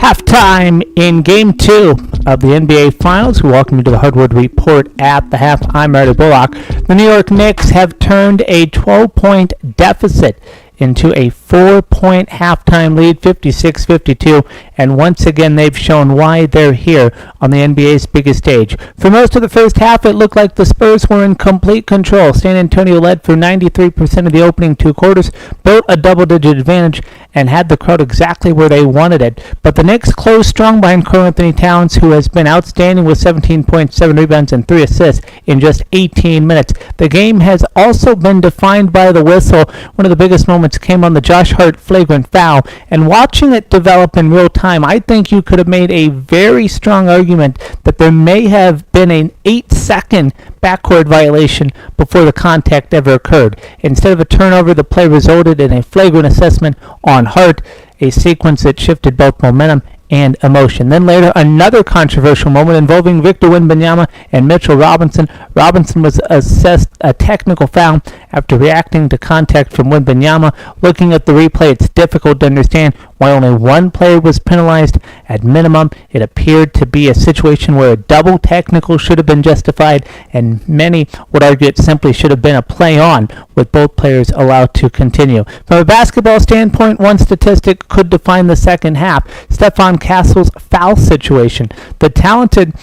Halftime in Game 2 of the NBA Finals. We welcome you to the Hardwood Report at the half. I'm Marty Bullock. The New York Knicks have turned a 12-point deficit into a 4-point halftime lead, 56-52, and once again they've shown why they're here on the NBA's biggest stage. For most of the first half, it looked like the Spurs were in complete control. San Antonio led for 93% of the opening two quarters, built a double-digit advantage, and had the crowd exactly where they wanted it. But the Knicks closed strong behind Karl Anthony Towns, who has been outstanding with 17 points, 7 rebounds, and 3 assists in just 18 minutes. The game has also been defined by the whistle. One of the biggest moments came on the Josh Hart flagrant foul, and watching it develop in real time, I think you could have made a very strong argument that there may have been an 8-second backcourt violation before the contact ever occurred. Instead of a turnover, the play resulted in a flagrant assessment on Hart, a sequence that shifted both momentum and emotion. Then later, another controversial moment involving Victor Wembanyama and Mitchell Robinson. Robinson was assessed a technical foul after reacting to contact from Wembanyama. Looking at the replay, it's difficult to understand why only one player was penalized. At minimum, it appeared to be a situation where a double technical should have been justified, and many would argue it simply should have been a play-on, with both players allowed to continue. From a basketball standpoint, one statistic could define the second half: Stephon Castle's foul situation. The talented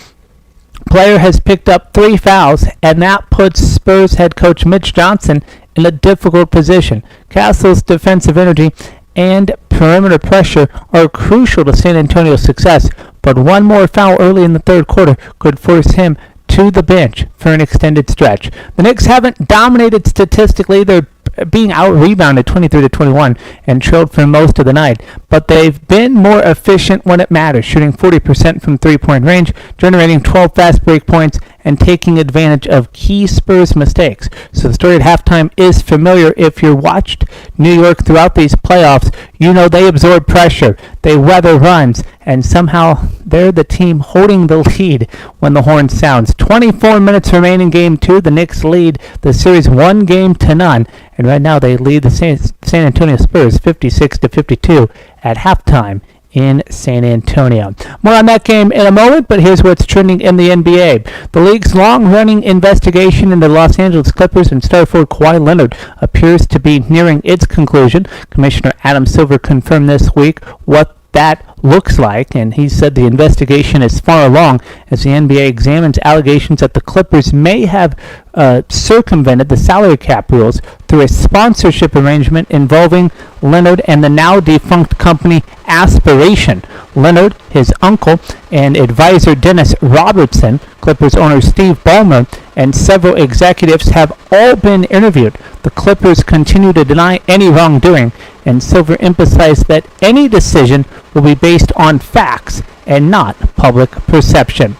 player has picked up 3 fouls, and that puts Spurs head coach Mitch Johnson in a difficult position. Castle's defensive energy and perimeter pressure are crucial to San Antonio's success, but one more foul early in the third quarter could force him to the bench for an extended stretch. The Knicks haven't dominated statistically. They're being out-rebounded 23-21 and trailed for most of the night, but they've been more efficient when it matters, shooting 40% from three-point range, generating 12 fast break points, and taking advantage of key Spurs mistakes. So the story at halftime is familiar. If you watched New York throughout these playoffs, you know they absorb pressure, they weather runs, and somehow they're the team holding the lead when the horn sounds. 24 minutes remain in Game 2. The Knicks lead the series 1-0, and right now they lead the San Antonio Spurs 56-52 at halftime in San Antonio. More on that game in a moment, but here's what's trending in the NBA. The league's long-running investigation into the Los Angeles Clippers and star forward Kawhi Leonard appears to be nearing its conclusion. Commissioner Adam Silver confirmed this week what that looks like, and he said the investigation is far along as the NBA examines allegations that the Clippers may have circumvented the salary cap rules through a sponsorship arrangement involving Leonard and the now defunct company Aspiration. Leonard, his uncle, and advisor Dennis Robertson, Clippers owner Steve Ballmer, and several executives have all been interviewed. The Clippers continue to deny any wrongdoing, and Silver emphasized that any decision will be based on facts and not public perception.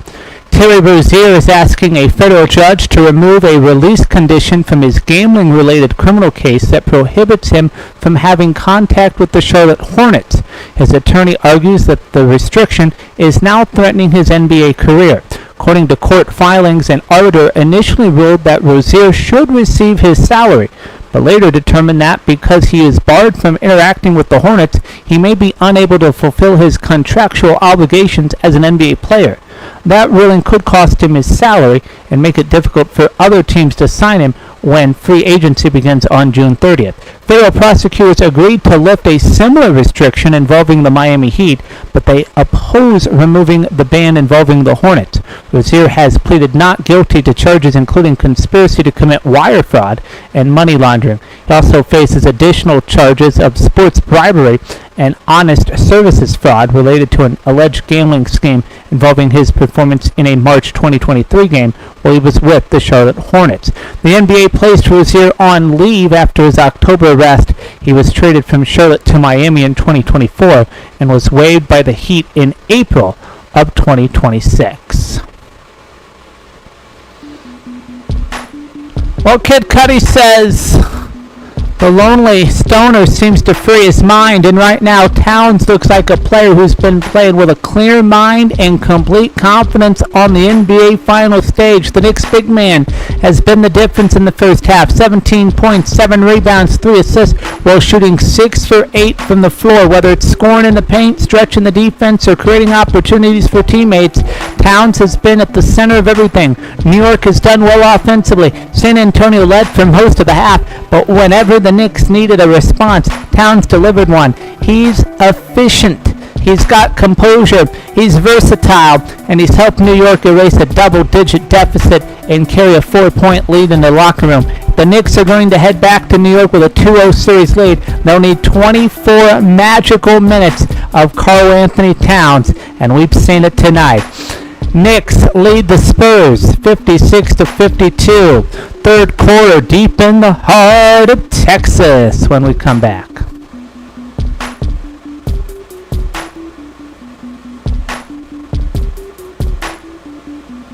Terry Rozier is asking a federal judge to remove a release condition from his gambling-related criminal case that prohibits him from having contact with the Charlotte Hornets. His attorney argues that the restriction is now threatening his NBA career. According to court filings, an arbiter initially ruled that Rozier should receive his salary, but later determined that because he is barred from interacting with the Hornets, he may be unable to fulfill his contractual obligations as an NBA player. That ruling could cost him his salary and make it difficult for other teams to sign him when free agency begins on June 30th. Federal prosecutors agreed to lift a similar restriction involving the Miami Heat, but they oppose removing the ban involving the Hornets. Rozier has pleaded not guilty to charges including conspiracy to commit wire fraud and money laundering. He also faces additional charges of sports bribery and honest services fraud related to an alleged gambling scheme involving his performance in a March 2023 game while he was with the Charlotte Hornets. The NBA placed Rozier on leave after his October arrest. He was traded from Charlotte to Miami in 2024 and was waived by the Heat in April of 2026. Well, Kid Cudi says The lonely stoner seems to free his mind, and right now Towns looks like a player who's been playing with a clear mind and complete confidence on the NBA final stage. The Knicks big man has been the difference in the first half. 17 points, 7 rebounds, 3 assists, while shooting 6 for 8 from the floor. Whether it's scoring in the paint, stretching the defense, or creating opportunities for teammates, Towns has been at the center of everything. New York has done well offensively. San Antonio led for most of the half, but whenever the Knicks needed a response, Towns delivered one. He's efficient. He's got composure. He's versatile, and he's helped New York erase a double-digit deficit and carry a 4-point lead in the locker room. The Knicks are going to head back to New York with a 2-0 series lead. They'll need 24 magical minutes of Karl Anthony Towns, and we've seen it tonight. Knicks lead the Spurs 56-52. Third quarter deep in the heart of Texas when we come back.